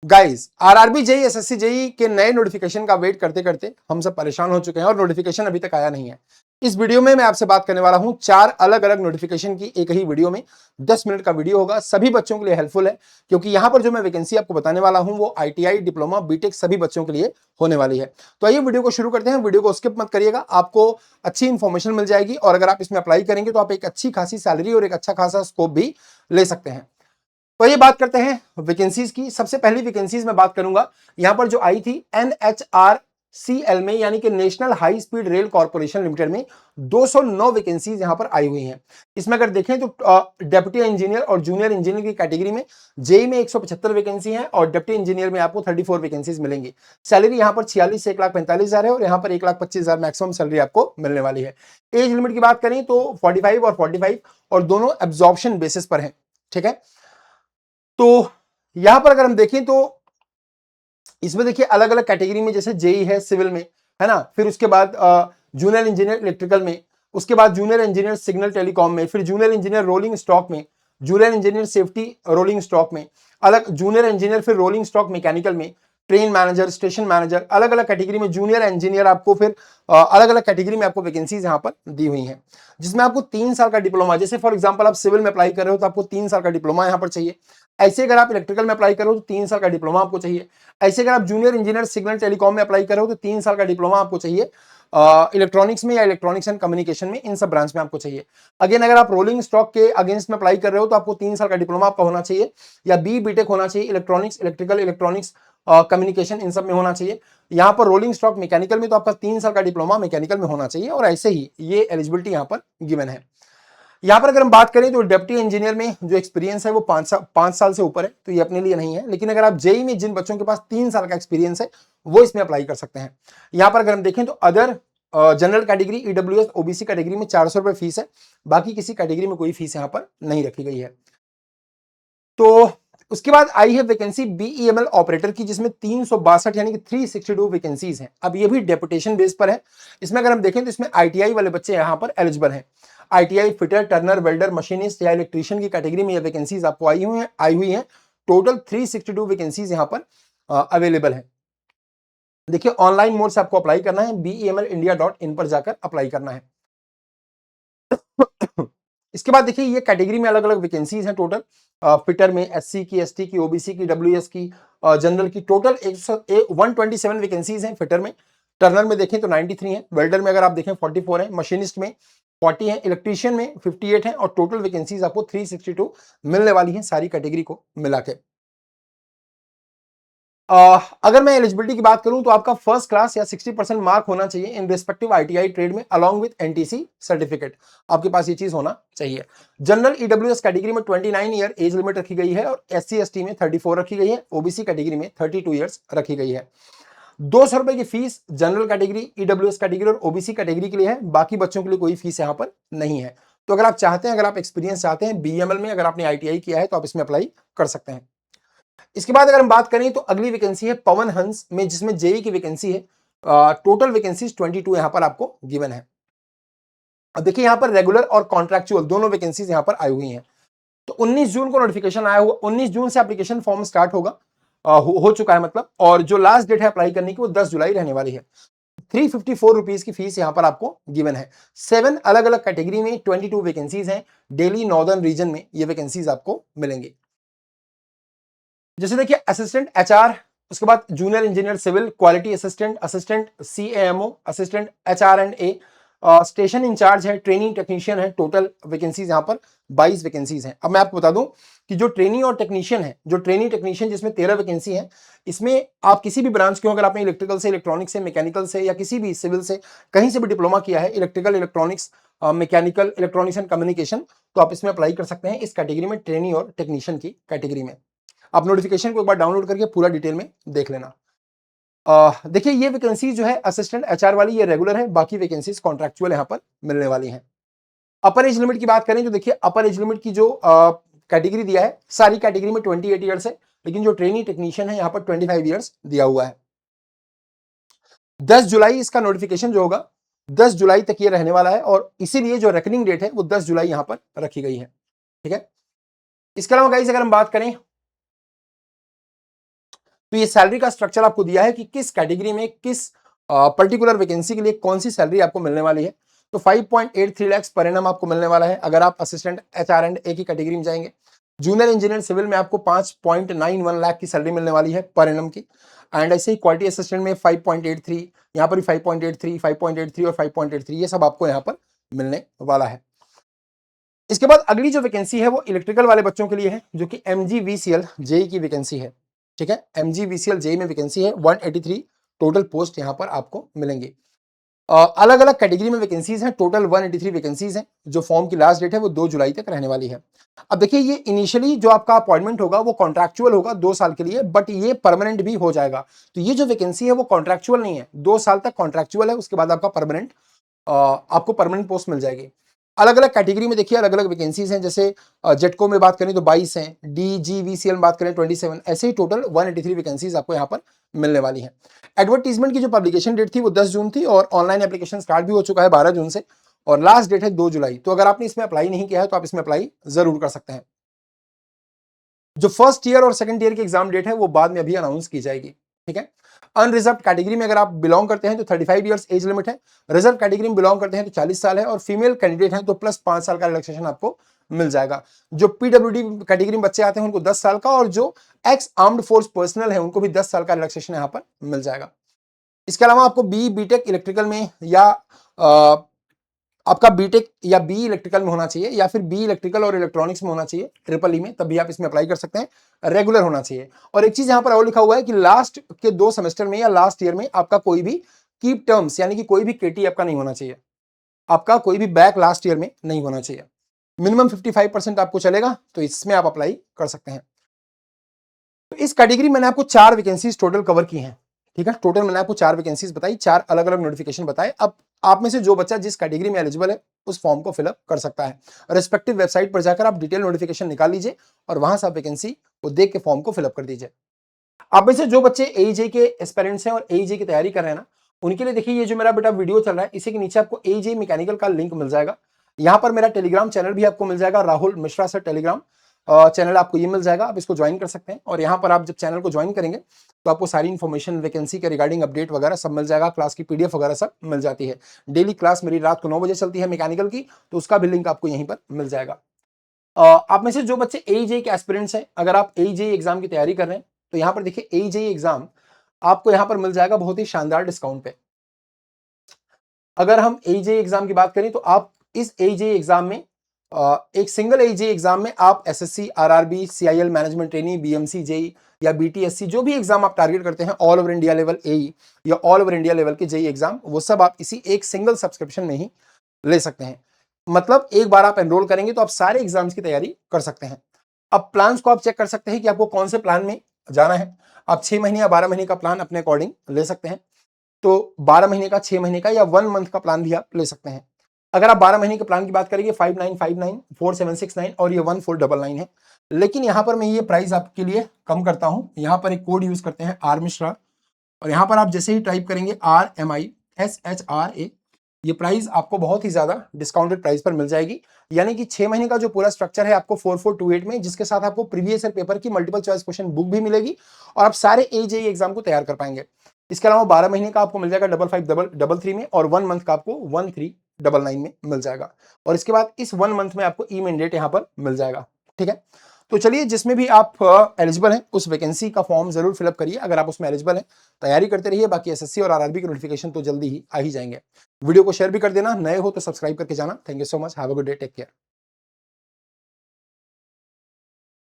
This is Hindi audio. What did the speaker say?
Guys, RRB JE SSC JE के नए नोटिफिकेशन का वेट करते करते हम सब परेशान हो चुके हैं और नोटिफिकेशन अभी तक आया नहीं है। इस वीडियो में मैं आपसे बात करने वाला हूं 4 अलग अलग नोटिफिकेशन की एक ही वीडियो में। 10 मिनट का वीडियो होगा, सभी बच्चों के लिए हेल्पफुल है, क्योंकि यहां पर जो मैं वैकेंसी आपको बताने वाला हूं वो आईटीआई, डिप्लोमा, बीटेक सभी बच्चों के लिए होने वाली है। तो आइए वीडियो को शुरू करते हैं। वीडियो को स्किप मत करिएगा, आपको अच्छी इंफॉर्मेशन मिल जाएगी और अगर आप इसमें अप्लाई करेंगे तो आप एक अच्छी खासी सैलरी और एक अच्छा खासा स्कोप भी ले सकते हैं। तो ये बात करते हैं वैकेंसीज की। सबसे पहली वैकेंसीज में बात करूंगा, यहां पर जो आई थी एनएचआरसीएल में, यानी कि national high speed rail corporation limited में 209 वैकेंसीज यहां पर आई हुई हैं। इसमें अगर देखें तो डेप्यूटी इंजीनियर और जूनियर इंजीनियर की कैटेगरी में जेई में 175 वैकेंसी है और डेप्यूटी इंजीनियर में आपको 34 वैकेंसीज मिलेंगी। सैलरी यहां पर 46 से 1,45,000 है और यहां पर 1,25,000 मैक्सिमम सैलरी आपको मिलने वाली है। एज लिमिट की बात करें तो 45 और 45 और दोनों एब्जॉर्प्शन बेसिस पर है। ठीक है, तो यहां पर अगर हम देखें तो इसमें देखिए अलग अलग कैटेगरी में, जैसे जेई है सिविल में, है ना, फिर उसके बाद जूनियर इंजीनियर इलेक्ट्रिकल में, उसके बाद जूनियर इंजीनियर सिग्नल टेलीकॉम में, फिर जूनियर इंजीनियर रोलिंग स्टॉक में, junior engineer safety rolling stock में, अलग जूनियर इंजीनियर फिर रोलिंग स्टॉक मैकेनिकल में, ट्रेन मैनेजर, स्टेशन मैनेजर, अलग अलग कैटेगरी में जूनियर इंजीनियर आपको फिर अलग अलग कैटेगरी में आपको वैकेंसीज यहां पर दी हुई हैं, जिसमें आपको 3 साल का डिप्लोमा, जैसे फॉर एग्जांपल आप सिविल में अप्लाई कर रहे हो तो आपको 3 साल का डिप्लोमा यहां पर चाहिए। ऐसे अगर आप इलेक्ट्रिकल में अप्लाई करो तो 3 साल का डिप्लोमा आपको चाहिए। ऐसे अगर आप जूनियर इंजीनियर सिग्नल टेलीकॉम में अप्लाई करो तो 3 साल का डिप्लोमा आपको चाहिए। इलेक्ट्रॉनिक्स में या इलेक्ट्रॉनिक्स एंड कम्युनिकेशन में, इन सब ब्रांच में आपको चाहिए। अगेन अगर आप रोलिंग स्टॉक के अगेंस्ट में अप्लाई कर रहे हो तो आपको 3 साल का डिप्लोमा आपका होना चाहिए या बीटेक होना चाहिए, इलेक्ट्रॉनिक्स, इलेक्ट्रिकल, इलेक्ट्रॉनिक्स, कम्युनिकेशन, इन सब में होना चाहिए। यहां पर रोलिंग स्टॉक मैकेनिकल में तो आपका 3 साल का डिप्लोमा मैकेनिकल में होना चाहिए और ऐसे ही ये एलिजिबिलिटी यहां पर गिवन है। यहां पर अगर हम बात करें तो डेप्टी इंजीनियर में जो एक्सपीरियंस है वो 5 साल से ऊपर है, तो ये अपने लिए नहीं है। लेकिन अगर आप जेई में जिन बच्चों के पास 3 साल का एक्सपीरियंस है वो इसमें अप्लाई कर सकते हैं। यहां पर अगर हम देखें तो other general category, EWS, OBC category में 400 रुपए फीस है, बाकी किसी कैटेगरी में कोई फीस यहां पर नहीं रखी गई है। तो उसके बाद आई है वैकेंसी बीईएमएल ऑपरेटर की, जिसमें 362 यानी कि 362 वैकेंसीज हैं। अब ये भी डेपुटेशन बेस पर है। इसमें अगर हम देखें तो इसमें आईटीआई वाले बच्चे यहां पर एलिजिबल हैं। ITI fitter, Turner, welder, machinist या इलेक्ट्रीशियन की कैटेगरी में ये वैकेंसीज आपको आई हुई हैं। टोटल 362 वैकेंसीज यहां पर अवेलेबल है। देखिए ऑनलाइन मोड से आपको अप्लाई करना है, bemelindia.in पर जाकर अप्लाई करना है। इसके बाद देखिए ये कैटेगरी में अलग अलग वैकेंसीज हैं टोटल। फिटर में एससी की, एसटी की, ओबीसी की, डब्ल्यूएस की, जनरल की, टोटल 127 वैकेंसीज हैं फिटर में। टर्नर में देखें तो 93 है, वेल्डर में अगर आप देखें 44 है, मशीनिस्ट में 40 है, इलेक्ट्रीशियन में 58 है और टोटल वैकेंसीज आपको 362 मिलने वाली हैं सारी कैटेगरी को मिला के। अगर मैं एलिजिबिलिटी की बात करूं तो आपका फर्स्ट क्लास या 60% मार्क होना चाहिए इन रिस्पेक्टिव आईटीआई ट्रेड में अलॉन्ग विद एनटीसी सर्टिफिकेट, आपके पास ये चीज होना चाहिए। जनरल ईडब्ल्यूएस कैटेगरी में 29 ईयर एज लिमिट रखी गई है और एससी एसटी में 34 रखी गई है, ओबीसी कैटेगरी में 32 ईयर्स रखी गई है। 200 रुपए की fees general category, EWS category और ओबीसी कैटेगरी के लिए है, बाकी बच्चों के लिए कोई फीस यहां पर नहीं है। तो अगर आप चाहते हैं, अगर आप एक्सपीरियंस चाहते हैं बीएमएल में, अगर आपने आईटीआई किया है तो आप इसमें अप्लाई कर सकते हैं। इसके बाद अगर हम बात करें तो अगली वैकेंसी है पवन हंस में, जिसमें जेई की वैकेंसी है। टोटल वैकेंसीज 22 यहां पर आपको गिवन है। अब देखिए यहां पर रेगुलर और कॉन्ट्रैक्चुअल दोनों वैकेंसीज यहां पर आई हुई हैं। तो 19 जून को नोटिफिकेशन आया हुआ, 19 जून से एप्लीकेशन फॉर्म स्टार्ट होगा, हो चुका है मतलब, और जो लास्ट डेट है अप्लाई करने की वो 10 जुलाई रहने वाली है। 354 रुपीज की फीस यहां पर आपको गिवन है। 7 अलग अलग कैटेगरी में 22 वैकेंसीज हैं। दिल्ली नॉर्दर्न रीजन में ये वैकेंसीज आपको मिलेंगी। जैसे देखिए असिस्टेंट एचआर, उसके बाद junior engineer civil, quality assistant, assistant CMO, assistant HR and A, station incharge है, ट्रेनिंग टेक्नीशियन है। टोटल वैकेंसीज यहां पर 22 वैकेंसीज हैं। अब मैं आपको बता दूं कि जो ट्रेनिंग और टेक्नीशियन है, जो ट्रेनिंग टेक्नीशियन जिसमें 13 वैकेंसी है, इसमें आप किसी भी ब्रांच के हो, अगर आपने इलेक्ट्रिकल से, इलेक्ट्रॉनिक्स से, मैकेनिकल से या किसी भी सिविल से कहीं से भी डिप्लोमा किया है, electrical, electronics, mechanical, electronics and communication, तो आप इसमें अप्लाई कर सकते हैं इस कैटेगरी में, ट्रेनिंग और टेक्नीशियन की कैटेगरी में। आप नोटिफिकेशन को एक बार डाउनलोड करके पूरा डिटेल में देख लेना। देखिए ये वैकेंसी जो है असिस्टेंट एचआर वाली, ये रेगुलर है, बाकी वैकेंसीज कॉन्ट्रैक्चुअल यहां पर मिलने वाली हैं। अपर एज लिमिट की बात करें तो देखिए अपर एज लिमिट की जो कैटेगरी दिया है, सारी कैटेगरी में 28 ईयर्स है, लेकिन जो ट्रेनिंग टेक्नीशियन है यहां पर 25 ईयर्स दिया हुआ है। 10 जुलाई इसका नोटिफिकेशन जो होगा 10 जुलाई तक ये रहने वाला है और इसीलिए जो रेकनिंग डेट है वो 10 जुलाई यहां पर रखी गई है। ठीक है, इसके अलावा गाइस अगर हम बात करें तो ये सैलरी का स्ट्रक्चर आपको दिया है कि किस कैटेगरी में किस पर्टिकुलर वैकेंसी के लिए कौन सी सैलरी आपको मिलने वाली है। तो 5.83 लाख पर एनम आपको मिलने वाला है अगर आप असिस्टेंट HR&A की कैटेगरी में जाएंगे। जूनियर इंजीनियर सिविल में आपको 5.91 लाख की सैलरी मिलने वाली है पर एनम की। एंड ऐसे ही क्वालिटी असिस्टेंट में 5.83, यहाँ पर भी 5.83, 5.83 और 5.83 ये सब आपको यहाँ पर मिलने वाला है। इसके बाद अगली जो वैकेंसी है वो इलेक्ट्रिकल वाले बच्चों के लिए है, जो कि MGVCL JEE की वैकेंसी है। ठीक है, MGVCL JEE में वैकेंसी है 183 टोटल पोस्ट यहाँ पर आपको मिलेंगे। अलग अलग कैटेगरी में वैकेंसीज हैं, टोटल 183 वैकेंसीज हैं। जो फॉर्म की लास्ट डेट है वो 2 जुलाई तक रहने वाली है। अब देखिए, ये इनिशियली जो आपका अपॉइंटमेंट होगा वो कॉन्ट्रैक्चुअल होगा 2 साल के लिए, बट ये परमानेंट भी हो जाएगा। तो ये जो वैकेंसी है वो कॉन्ट्रैक्चुअल नहीं है, 2 साल तक कॉन्ट्रैक्चुअल है, उसके बाद आपका आपको परमानेंट पोस्ट मिल जाएगी। अलग अलग कैटेगरी में देखिए अलग अलग वैकेंसीज हैं, जैसे जेटको में बात करें तो 22 हैं, DGVCL में बात करें 27, ऐसे ही टोटल 183 वैकेंसीज आपको यहाँ पर मिलने वाली हैं। एडवर्टीजमेंट की जो पब्लिकेशन डेट थी वो 10 जून थी और ऑनलाइन एप्लीकेशन स्टार्ट भी हो चुका है 12 जून से, और लास्ट डेट है 2 जुलाई। तो अगर आपने इसमें अप्लाई नहीं किया है तो आप इसमें अप्लाई जरूर कर सकते हैं। जो फर्स्ट ईयर और सेकंड ईयर की एग्जाम डेट है वो बाद में अभी अनाउंस की जाएगी। ठीक है, अनरिजर्व कैटेगरी में अगर आप बिलोंग करते हैं तो 35 इयर्स एज लिमिट है, रिजर्व कैटेगरी में बिलोंग करते हैं तो 40 साल है, और फीमेल कैंडिडेट हैं तो प्लस 5 साल का रिलैक्सेशन आपको मिल जाएगा। जो PWD कैटेगरी में बच्चे आते हैं उनको 10 साल का, और जो एक्स आर्म्ड फोर्स पर्सनल है उनको भी 10 साल का रिलैक्सेशन यहाँ पर मिल जाएगा। इसके अलावा आपको BTech इलेक्ट्रिकल में या आपका बीटेक या बी इलेक्ट्रिकल में होना चाहिए, या फिर बी इलेक्ट्रिकल और इलेक्ट्रॉनिक्स में होना चाहिए ट्रिपल में, तब भी आप इसमें अप्लाई कर सकते हैं। रेगुलर होना चाहिए। और एक चीज यहां पर और लिखा हुआ है कि लास्ट के 2 सेमेस्टर में या लास्ट ईयर में आपका कोई भी कीप टर्म्स यानी कि कोई भी केटी आपका नहीं होना चाहिए, आपका कोई भी बैक लास्ट ईयर में नहीं होना चाहिए। मिनिमम 55% आपको चलेगा, तो इसमें आप अप्लाई कर सकते हैं। तो इस कैटेगरी मैंने आपको 4 वैकेंसीज टोटल कवर की हैं। ठीक है, टोटल मैंने आपको 4 वैकेंसीज बताई, 4 अलग अलग नोटिफिकेशन बताए। अब आप में से जो बच्चा जिस कैटेगरी में एलिजिबल है उस फॉर्म को फिलअप कर सकता है। रेस्पेक्टिव वेबसाइट पर जाकर आप डिटेल नोटिफिकेशन निकाल लीजिए और वहां से आप वैकेंसी को देख के फॉर्म को फिलअप कर दीजिए। आप में से जो बच्चे AEJ के एस्पिरेंट्स हैं और AEJ की तैयारी कर रहे हैं ना, उनके लिए देखिए ये जो मेरा बेटा वीडियो चल रहा है इसी के नीचे आपको AEJ मैकेनिकल का लिंक मिल जाएगा। यहाँ पर मेरा टेलीग्राम चैनल भी आपको मिल जाएगा, Rahul Mishra sir Telegram channel आपको ये मिल जाएगा, आप इसको ज्वाइन कर सकते हैं। और यहाँ पर आप जब चैनल को ज्वाइन करेंगे तो आपको सारी इन्फॉर्मेशन वैकेंसी के रिगार्डिंग अपडेट वगैरह सब मिल जाएगा, क्लास की PDF वगैरह सब मिल जाती है। डेली क्लास मेरी रात को 9 बजे चलती है मैकेनिकल की, तो उसका भी लिंक आपको यहीं पर मिल जाएगा। आप में से जो बच्चे AEJ के एस्पिरेंट्स हैं, अगर आप AEJ एग्जाम की तैयारी कर रहे हैं तो यहाँ पर देखिए AEJ एग्जाम आपको यहाँ पर मिल जाएगा बहुत ही शानदार डिस्काउंट पे। अगर हम AEJ एग्जाम की बात करें तो आप इस AEJ एग्जाम में एक सिंगल AEJ एग्जाम में आप SSC, RRB, CIL management training, BMC, JEE या BTSC जो भी एग्जाम आप टारगेट करते हैं, all over India level AE या ऑल ओवर इंडिया लेवल के JEE एग्जाम, वो सब आप इसी एक सिंगल सब्सक्रिप्शन में ही ले सकते हैं। मतलब एक बार आप एनरोल करेंगे तो आप सारे एग्जाम्स की तैयारी कर सकते हैं। अब प्लान्स को आप चेक कर सकते हैं कि आपको कौन से प्लान में जाना है। आप 6 महीने या 12 महीने का प्लान अपने अकॉर्डिंग ले सकते हैं। तो 12 महीने का, 6 महीने का या 1 मंथ का प्लान भी आप ले सकते हैं। अगर आप 12 महीने के प्लान की बात करेंगे 5959, 4769 और ये 1499 है। लेकिन यहां पर मैं ये प्राइस आपके लिए कम करता हूं। यहां पर एक कोड यूज करते हैं R मिश्रा, और यहां पर आप जैसे ही टाइप करेंगे RMISHRA, ये प्राइस आपको बहुत ही ज्यादा डिस्काउंटेड प्राइस पर मिल जाएगी। यानी कि 6 महीने का जो पूरा स्ट्रक्चर है आपको 4428 में, जिसके साथ आपको प्रीवियस ईयर पेपर की मल्टीपल चॉइस क्वेश्चन बुक भी मिलेगी और आप सारे AEJ एग्जाम को तैयार कर पाएंगे। इसके अलावा 12 महीने का आपको मिल जाएगा 5533 में, और 1 मंथ का आपको 1399 में मिल जाएगा। और इसके बाद इस 1 मंथ में आपको ई मैंडेट यहां पर मिल जाएगा। ठीक है, तो चलिए जिसमें भी आप एलिजिबल हैं उस वैकेंसी का फॉर्म जरूर फिलअप करिए। अगर आप उसमें एलिजिबल हैं तैयारी करते रहिए। बाकी SSC और RRB के नोटिफिकेशन तो जल्दी ही आ ही जाएंगे। वीडियो को शेयर भी कर देना, नए हो तो सब्सक्राइब करके जाना। Thank you so much, have a good day, take care.